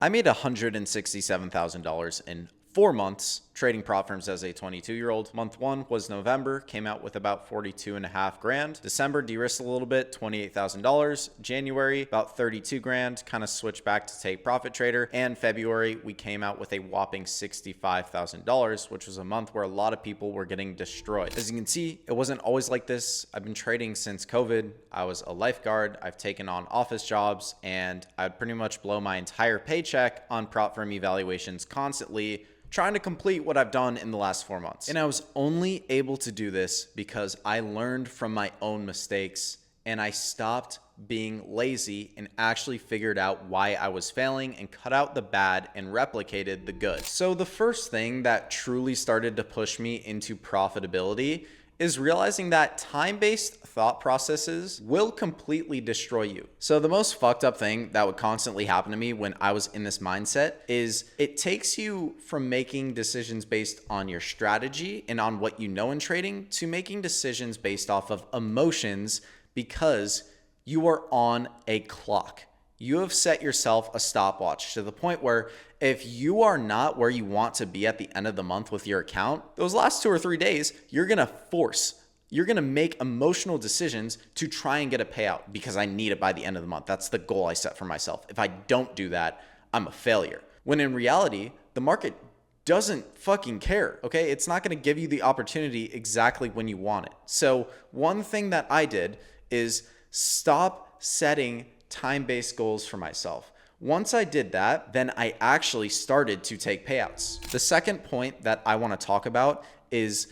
I made $167,000 in 4 months trading prop firms as a 22-year-old. Month one was November, came out with about 42 and a half grand. December, de-risked a little bit, $28,000. January, about 32 grand, kind of switched back to take profit trader. And February, we came out with a whopping $65,000, which was a month where a lot of people were getting destroyed. As you can see, it wasn't always like this. I've been trading since COVID. I was a lifeguard. I've taken on office jobs, and I'd pretty much blow my entire paycheck on prop firm evaluations constantly, trying to complete what I've done in the last 4 months. And I was only able to do this because I learned from my own mistakes and I stopped being lazy and actually figured out why I was failing and cut out the bad and replicated the good. So the first thing that truly started to push me into profitability is realizing that time-based thought processes will completely destroy you. So the most fucked up thing that would constantly happen to me when I was in this mindset is it takes you from making decisions based on your strategy and on what you know in trading to making decisions based off of emotions because you are on a clock. You have set yourself a stopwatch to the point where if you are not where you want to be at the end of the month with your account, those last 2 or 3 days, you're going to make emotional decisions to try and get a payout because I need it by the end of the month. That's the goal I set for myself. If I don't do that, I'm a failure. When in reality, the market doesn't fucking care, okay? It's not going to give you the opportunity exactly when you want it. So one thing that I did is stop setting time-based goals for myself. Once I did that, then I actually started to take payouts. The second point that I want to talk about is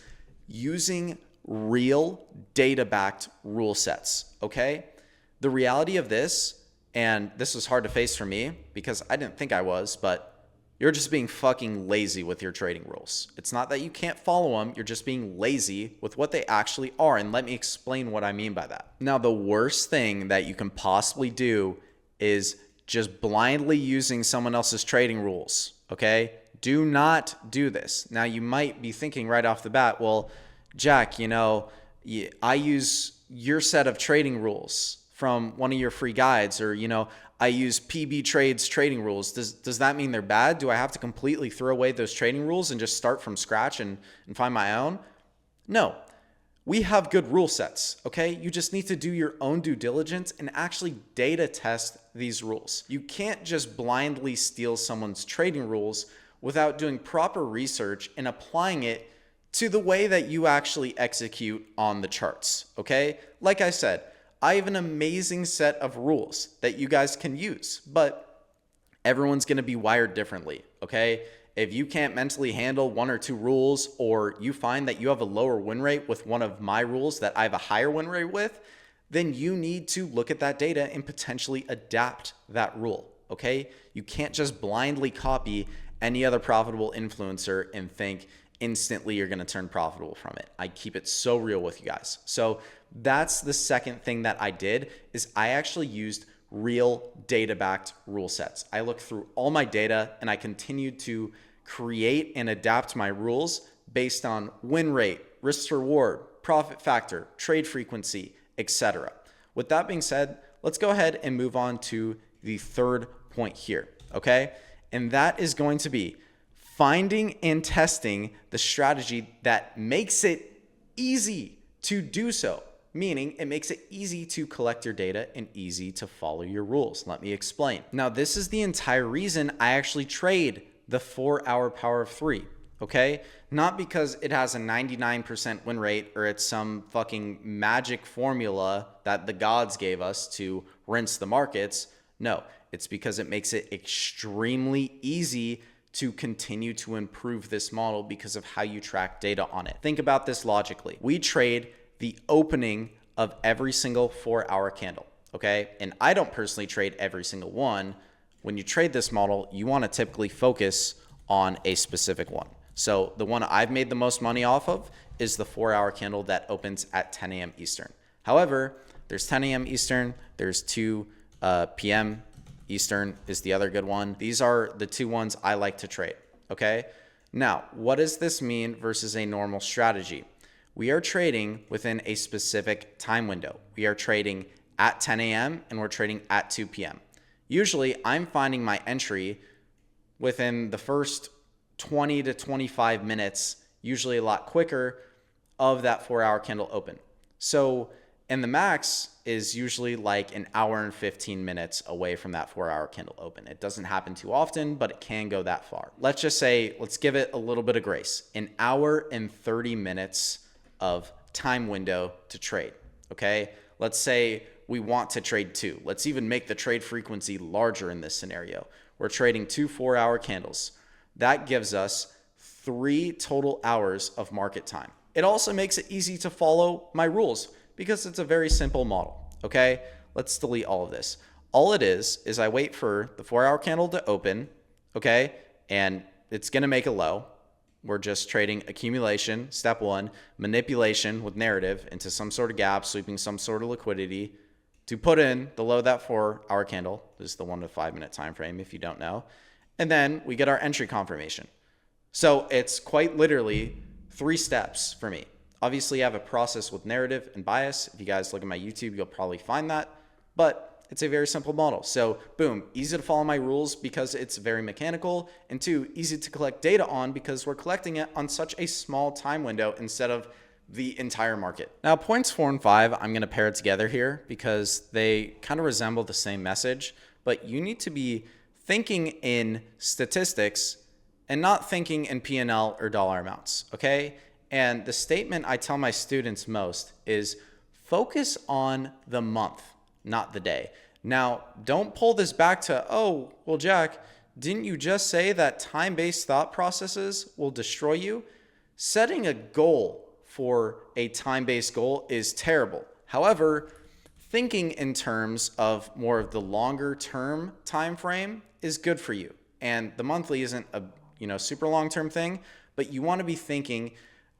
using real data-backed rule sets, okay? The reality of this, and this was hard to face for me because I didn't think I was, but you're just being fucking lazy with your trading rules. It's not that you can't follow them, you're just being lazy with what they actually are. And let me explain what I mean by that. Now, the worst thing that you can possibly do is just blindly using someone else's trading rules, okay? Do not do this. Now, you might be thinking right off the bat, well, Jack, I use your set of trading rules from one of your free guides, or, I use PB Trade's trading rules. Does that mean they're bad? Do I have to completely throw away those trading rules and just start from scratch and find my own? No. We have good rule sets, okay? You just need to do your own due diligence and actually data test these rules. You can't just blindly steal someone's trading rules without doing proper research and applying it to the way that you actually execute on the charts, okay? Like I said, I have an amazing set of rules that you guys can use, but everyone's going to be wired differently, okay? If you can't mentally handle 1 or 2 rules, or you find that you have a lower win rate with one of my rules that I have a higher win rate with, then you need to look at that data and potentially adapt that rule, okay? You can't just blindly copy any other profitable influencer and think instantly you're going to turn profitable from it. I keep it so real with you guys. So that's the second thing that I did, is I actually used real data-backed rule sets. I looked through all my data and I continued to create and adapt my rules based on win rate, risk to reward, profit factor, trade frequency, etc. With that being said, let's go ahead and move on to the third point here, okay? And that is going to be finding and testing the strategy that makes it easy to do so. Meaning it makes it easy to collect your data and easy to follow your rules. Let me explain. Now, this is the entire reason I actually trade the 4-hour power of 3, okay? Not because it has a 99% win rate or it's some fucking magic formula that the gods gave us to rinse the markets. No, it's because it makes it extremely easy to continue to improve this model because of how you track data on it. Think about this logically. We trade the opening of every single 4-hour candle, okay? And I don't personally trade every single one. When you trade this model, you want to typically focus on a specific one. So the one I've made the most money off of is the 4-hour candle that opens at 10 a.m. Eastern. However, there's 10 a.m. Eastern, there's 2 p.m. Eastern is the other good one. These are the 2 ones I like to trade, okay? Now, what does this mean versus a normal strategy? We are trading within a specific time window. We are trading at 10 a.m. and we're trading at 2 p.m. Usually, I'm finding my entry within the first 20 to 25 minutes, usually a lot quicker, of that 4-hour candle open. So, and the max is usually like an hour and 15 minutes away from that 4-hour candle open. It doesn't happen too often, but it can go that far. Let's just say, let's give it a little bit of grace. An hour and 30 minutes of time window to trade, okay? Let's say we want to trade 2. Let's even make the trade frequency larger in this scenario. We're trading 2 4-hour candles. That gives us 3 total hours of market time. It also makes it easy to follow my rules because it's a very simple model, okay? Let's delete all of this. All it is I wait for the 4-hour candle to open, okay? And it's gonna make a low. We're just trading accumulation, step 1, manipulation with narrative into some sort of gap, sweeping some sort of liquidity to put in the low of that 4-hour candle. This is the 1 to 5 minute time frame if you don't know. And then we get our entry confirmation. So it's quite literally 3 steps for me. Obviously, I have a process with narrative and bias. If you guys look at my YouTube, you'll probably find that. But it's a very simple model. So boom, easy to follow my rules because it's very mechanical. And 2, easy to collect data on because we're collecting it on such a small time window instead of the entire market. Now, points 4 and 5, I'm going to pair it together here because they kind of resemble the same message. But you need to be thinking in statistics and not thinking in P&L or dollar amounts, okay? And the statement I tell my students most is focus on the month, not the day. Now, don't pull this back to, oh, well, Jack, didn't you just say that time-based thought processes will destroy you? Setting a goal for a time-based goal is terrible. However, thinking in terms of more of the longer term time frame is good for you. And the monthly isn't a super long-term thing, but you want to be thinking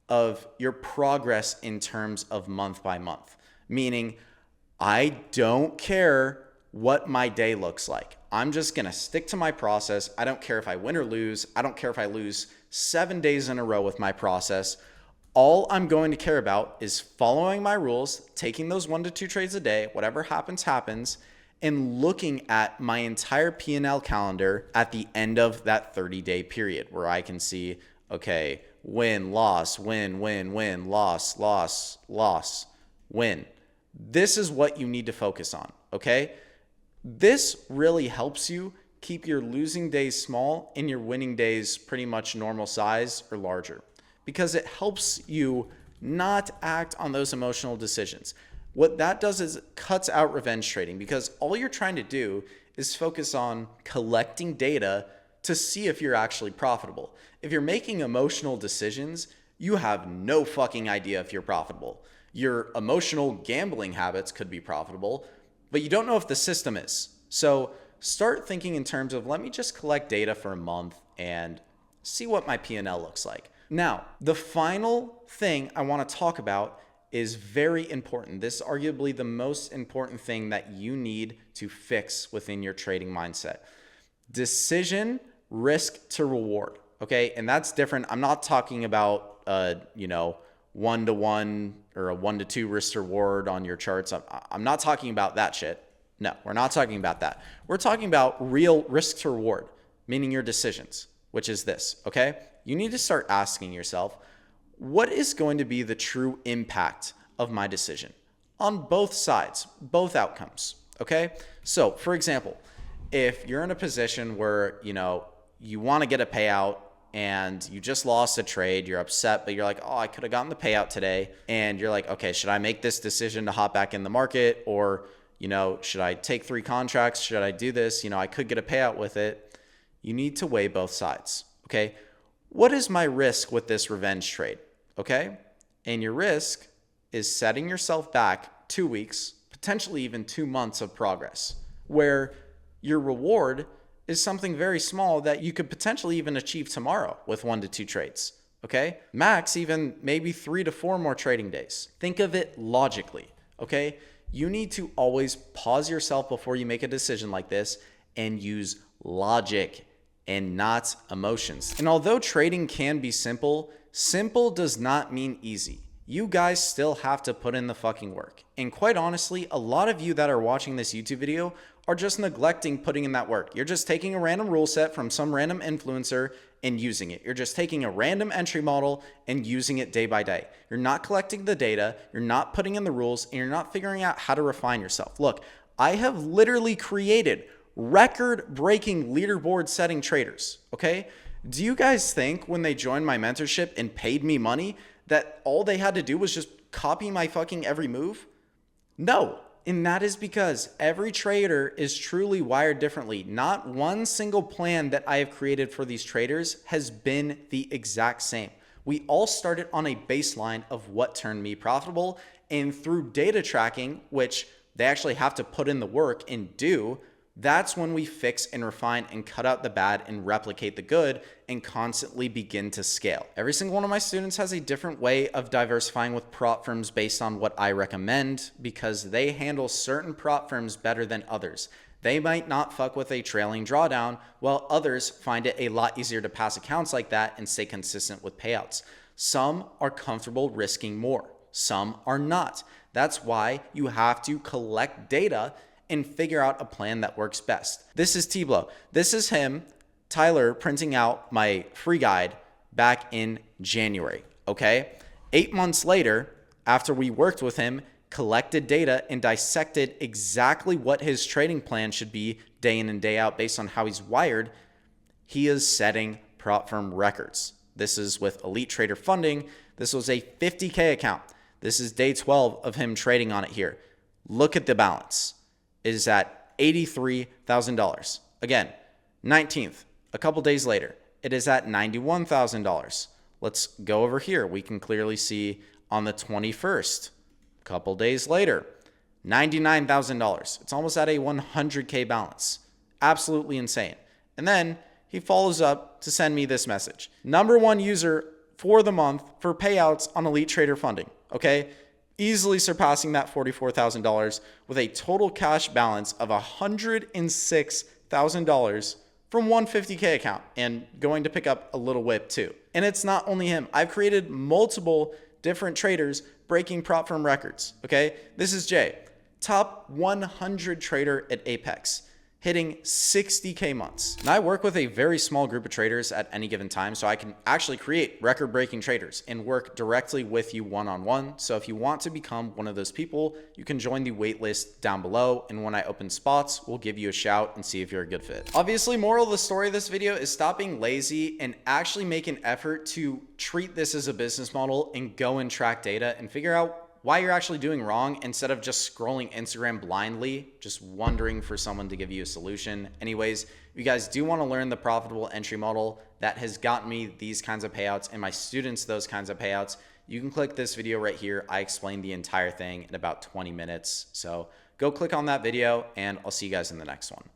of your progress in terms of month by month. Meaning, I don't care what my day looks like. I'm just going to stick to my process. I don't care if I win or lose. I don't care if I lose 7 days in a row with my process. All I'm going to care about is following my rules, taking those 1 to 2 trades a day, whatever happens, happens, and looking at my entire P&L calendar at the end of that 30-day period where I can see, okay, win, loss, win, win, win, loss, loss, loss, win. This is what you need to focus on, okay? This really helps you keep your losing days small and your winning days pretty much normal size or larger because it helps you not act on those emotional decisions. What that does is it cuts out revenge trading because all you're trying to do is focus on collecting data to see if you're actually profitable. If you're making emotional decisions, you have no fucking idea if you're profitable. Your emotional gambling habits could be profitable, but you don't know if the system is. So start thinking in terms of, let me just collect data for a month and see what my P&L looks like. Now, the final thing I want to talk about is very important. This is arguably the most important thing that you need to fix within your trading mindset. Decision, risk to reward, okay? And that's different. I'm not talking about, 1-to-1 or a 1-to-2 risk to reward on your charts. I'm not talking about that shit. No, we're not talking about that. We're talking about real risk to reward, meaning your decisions, which is this, okay? You need to start asking yourself, what is going to be the true impact of my decision on both sides, both outcomes, okay? So, for example, if you're in a position where, you want to get a payout and you just lost a trade, you're upset, but you're like, oh, I could have gotten the payout today. And you're like, okay, should I make this decision to hop back in the market? Or, should I take 3 contracts? Should I do this? I could get a payout with it. You need to weigh both sides, okay? What is my risk with this revenge trade? Okay? And your risk is setting yourself back 2 weeks, potentially even 2 months of progress, where your reward is something very small that you could potentially even achieve tomorrow with 1 to 2 trades. Okay? Max, even maybe 3 to 4 more trading days. Think of it logically. Okay? You need to always pause yourself before you make a decision like this and use logic and not emotions. And although trading can be simple, simple does not mean easy. You guys still have to put in the fucking work. And quite honestly, a lot of you that are watching this YouTube video are just neglecting putting in that work. You're just taking a random rule set from some random influencer and using it. You're just taking a random entry model and using it day by day. You're not collecting the data, you're not putting in the rules, and you're not figuring out how to refine yourself. Look, I have literally created record-breaking leaderboard setting traders, okay? Do you guys think when they joined my mentorship and paid me money that all they had to do was just copy my fucking every move? No. And that is because every trader is truly wired differently. Not one single plan that I have created for these traders has been the exact same. We all started on a baseline of what turned me profitable, and through data tracking, which they actually have to put in the work and do, that's when we fix and refine and cut out the bad and replicate the good and constantly begin to scale. Every single one of my students has a different way of diversifying with prop firms based on what I recommend, because they handle certain prop firms better than others. They might not fuck with a trailing drawdown, while others find it a lot easier to pass accounts like that and stay consistent with payouts. Some are comfortable risking more. Some are not. That's why you have to collect data and figure out a plan that works best. This is T-Blow. This is him, Tyler, printing out my free guide back in January, okay? 8 months later, after we worked with him, collected data, and dissected exactly what his trading plan should be day in and day out based on how he's wired, he is setting prop firm records. This is with Elite Trader Funding. This was a 50K account. This is day 12 of him trading on it here. Look at the balance. It is at $83,000. Again, 19th, a couple days later, it is at $91,000. Let's go over here. We can clearly see on the 21st, a couple days later, $99,000. It's almost at a 100K balance. Absolutely insane. And then he follows up to send me this message. Number one user for the month for payouts on Elite Trader Funding. Okay? Easily surpassing that $44,000 with a total cash balance of $106,000 from 150K account, and going to pick up a little whip too. And it's not only him. I've created multiple different traders breaking prop firm records. Okay. This is Jay, top 100 trader at Apex, hitting 60K months. And I work with a very small group of traders at any given time, so I can actually create record-breaking traders and work directly with you one-on-one. So if you want to become one of those people, you can join the waitlist down below, and when I open spots, we'll give you a shout and see if you're a good fit. Obviously, moral of the story of this video is stop being lazy and actually make an effort to treat this as a business model and go and track data and figure out why you're actually doing wrong, instead of just scrolling Instagram blindly, just wondering for someone to give you a solution. Anyways, if you guys do want to learn the profitable entry model that has gotten me these kinds of payouts and my students those kinds of payouts, you can click this video right here. I explained the entire thing in about 20 minutes. So go click on that video, and I'll see you guys in the next one.